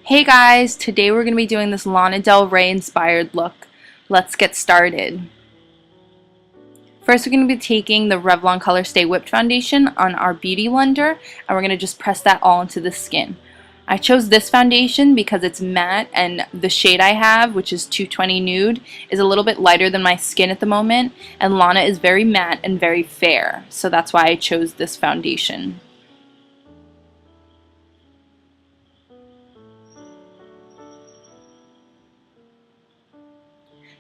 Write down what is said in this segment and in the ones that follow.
Hey guys, today we're going to be doing this Lana Del Rey inspired look. Let's get started. First we're going to be taking the Revlon Colorstay Whipped Foundation on our Beauty Blender, and we're going to just press that all into the skin. I chose this foundation because it's matte and the shade I have, which is 220 Nude, is a little bit lighter than my skin at the moment, and Lana is very matte and very fair, so that's why I chose this foundation.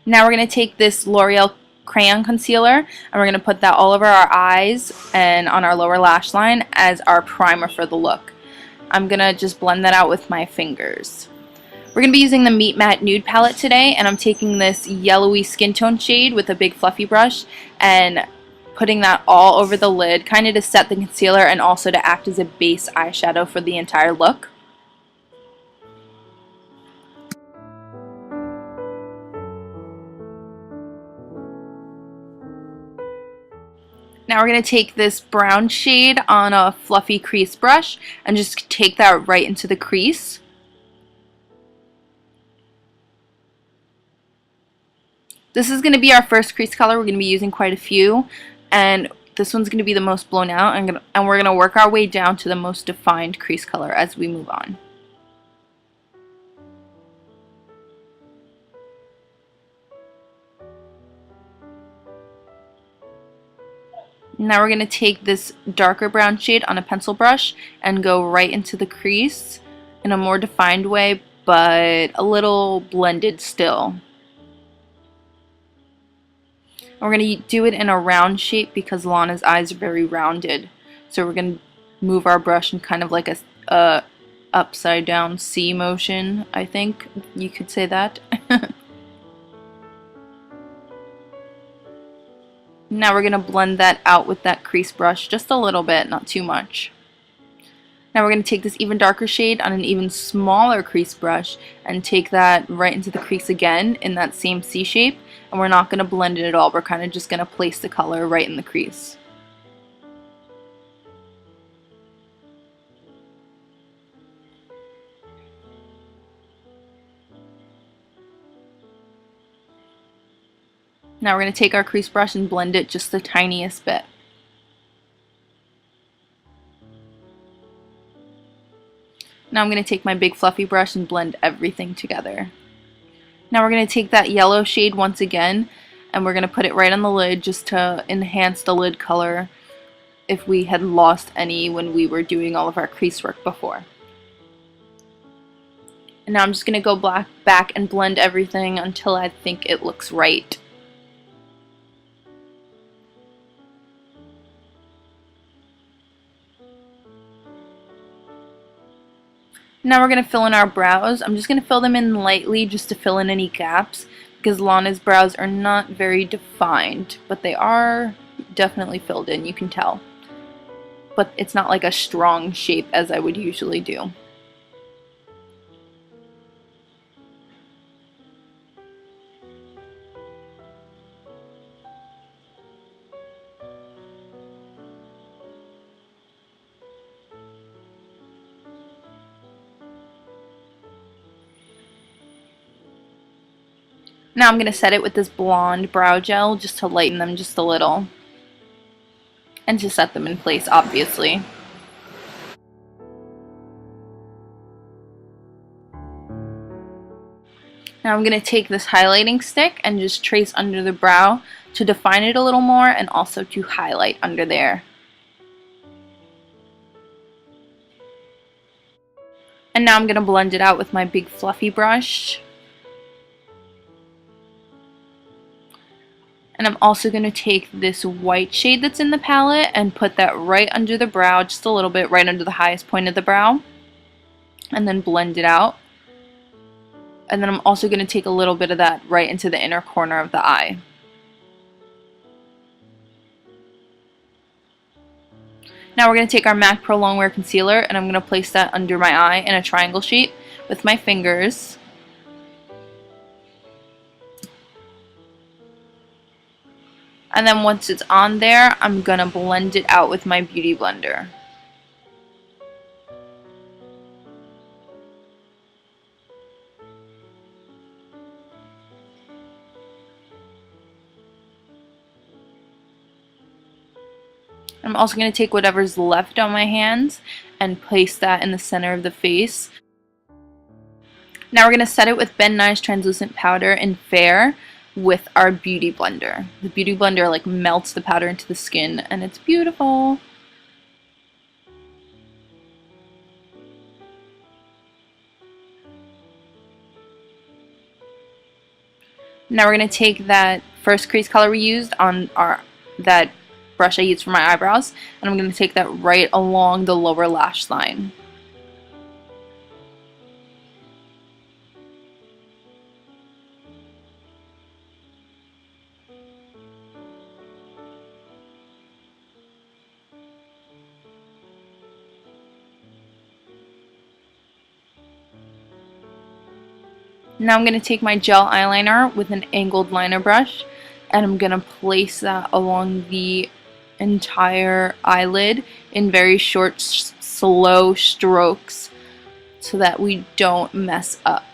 Now we're going to take this L'Oreal Crayon Concealer and we're going to put that all over our eyes and on our lower lash line as our primer for the look. I'm going to just blend that out with my fingers. We're going to be using the Meet Matte Nude palette today, and I'm taking this yellowy skin tone shade with a big fluffy brush and putting that all over the lid, kind of to set the concealer and also to act as a base eyeshadow for the entire look. Now we're going to take this brown shade on a fluffy crease brush and just take that right into the crease. This is going to be our first crease color. We're going to be using quite a few, and this one's going to be the most blown out, and we're going to work our way down to the most defined crease color as we move on. Now we're going to take this darker brown shade on a pencil brush and go right into the crease in a more defined way, but a little blended still. And we're going to do it in a round shape because Lana's eyes are very rounded. So we're going to move our brush in kind of like a upside down C motion, I think you could say that. Now we're going to blend that out with that crease brush just a little bit, not too much. Now we're going to take this even darker shade on an even smaller crease brush and take that right into the crease again in that same C shape, and we're not going to blend it at all. We're kind of just going to place the color right in the crease. Now we're going to take our crease brush and blend it just the tiniest bit. Now I'm going to take my big fluffy brush and blend everything together. Now we're going to take that yellow shade once again and we're going to put it right on the lid just to enhance the lid color if we had lost any when we were doing all of our crease work before. And now I'm just going to go back and blend everything until I think it looks right. Now we're going to fill in our brows. I'm just going to fill them in lightly just to fill in any gaps because Lana's brows are not very defined, but they are definitely filled in, you can tell. But it's not like a strong shape as I would usually do. Now I'm going to set it with this blonde brow gel just to lighten them just a little. And to set them in place, obviously. Now I'm going to take this highlighting stick and just trace under the brow to define it a little more and also to highlight under there. And now I'm going to blend it out with my big fluffy brush. And I'm also going to take this white shade that's in the palette and put that right under the brow, just a little bit, right under the highest point of the brow. And then blend it out. And then I'm also going to take a little bit of that right into the inner corner of the eye. Now we're going to take our MAC Prolongwear Concealer and I'm going to place that under my eye in a triangle shape with my fingers. And then once it's on there, I'm going to blend it out with my Beauty Blender. I'm also going to take whatever's left on my hands and place that in the center of the face. Now we're going to set it with Ben Nye's translucent powder in Fair with our beauty blender. The beauty blender like melts the powder into the skin and it's beautiful. Now we're going to take that first crease color we used on that brush I used for my eyebrows, and I'm going to take that right along the lower lash line. Now I'm going to take my gel eyeliner with an angled liner brush, and I'm going to place that along the entire eyelid in very short, slow strokes so that we don't mess up.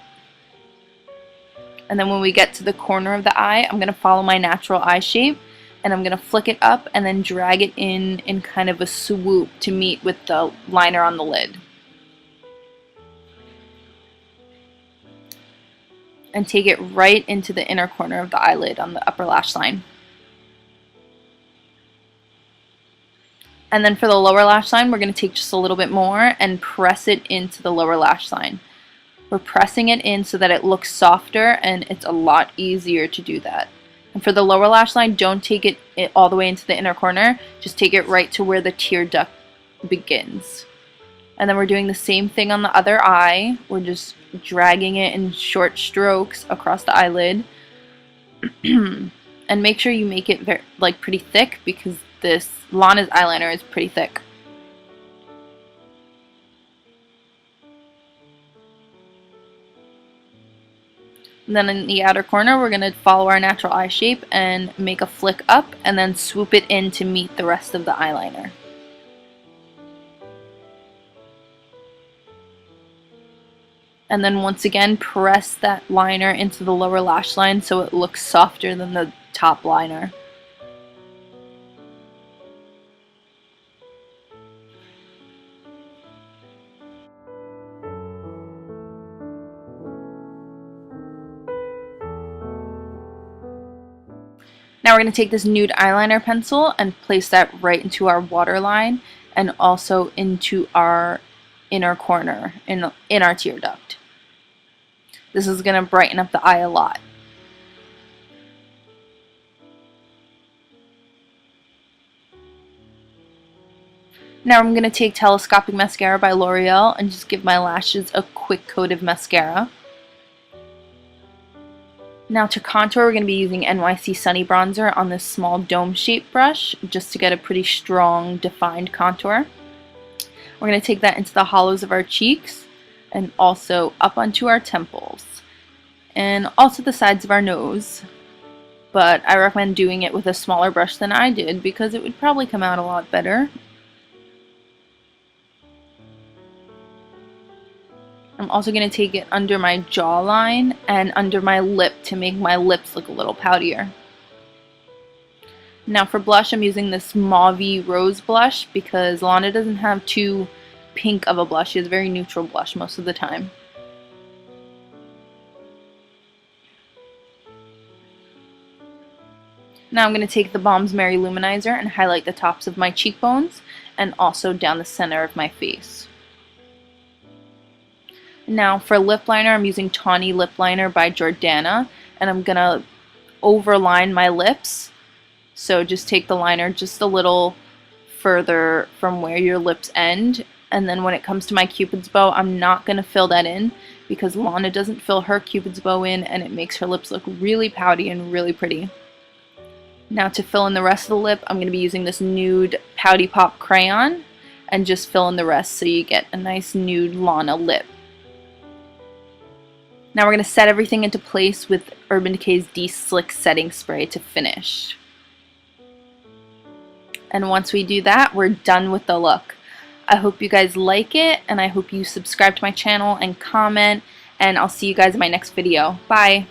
And then when we get to the corner of the eye, I'm going to follow my natural eye shape, and I'm going to flick it up and then drag it in kind of a swoop to meet with the liner on the lid. And take it right into the inner corner of the eyelid on the upper lash line. And then for the lower lash line, we're going to take just a little bit more and press it into the lower lash line. We're pressing it in so that it looks softer, and it's a lot easier to do that. And for the lower lash line, don't take it all the way into the inner corner, just take it right to where the tear duct begins. And then we're doing the same thing on the other eye. We're just dragging it in short strokes across the eyelid. And make sure you make it pretty thick, because this Lana's eyeliner is pretty thick. And then in the outer corner, we're going to follow our natural eye shape and make a flick up and then swoop it in to meet the rest of the eyeliner. And then once again, press that liner into the lower lash line so it looks softer than the top liner. Now we're going to take this Nude eyeliner pencil and place that right into our waterline and also into our inner corner in our tear duct. This is going to brighten up the eye a lot. Now I'm going to take Telescopic Mascara by L'Oreal and just give my lashes a quick coat of mascara. Now to contour, we're going to be using NYC Sunny Bronzer on this small dome-shaped brush just to get a pretty strong, defined contour. We're going to take that into the hollows of our cheeks and also up onto our temples and also the sides of our nose. But I recommend doing it with a smaller brush than I did because it would probably come out a lot better. I'm also going to take it under my jawline and under my lip to make my lips look a little poutier. Now for blush, I'm using this Mauve Rose blush because Lana doesn't have too pink of a blush. She has a very neutral blush most of the time. Now I'm going to take TheBalm's MaryLouManizer and highlight the tops of my cheekbones and also down the center of my face. Now for lip liner, I'm using Tawny Lip Liner by Jordana, and I'm going to overline my lips. So just take the liner just a little further from where your lips end, and then when it comes to my Cupid's bow, I'm not going to fill that in because Lana doesn't fill her Cupid's bow in, and it makes her lips look really pouty and really pretty. Now to fill in the rest of the lip, I'm going to be using this Nude Pouty Pop Crayon and just fill in the rest so you get a nice nude Lana lip. Now we're going to set everything into place with Urban Decay's De-Slick Setting Spray to finish. And once we do that, we're done with the look. I hope you guys like it, and I hope you subscribe to my channel and comment, and I'll see you guys in my next video. Bye!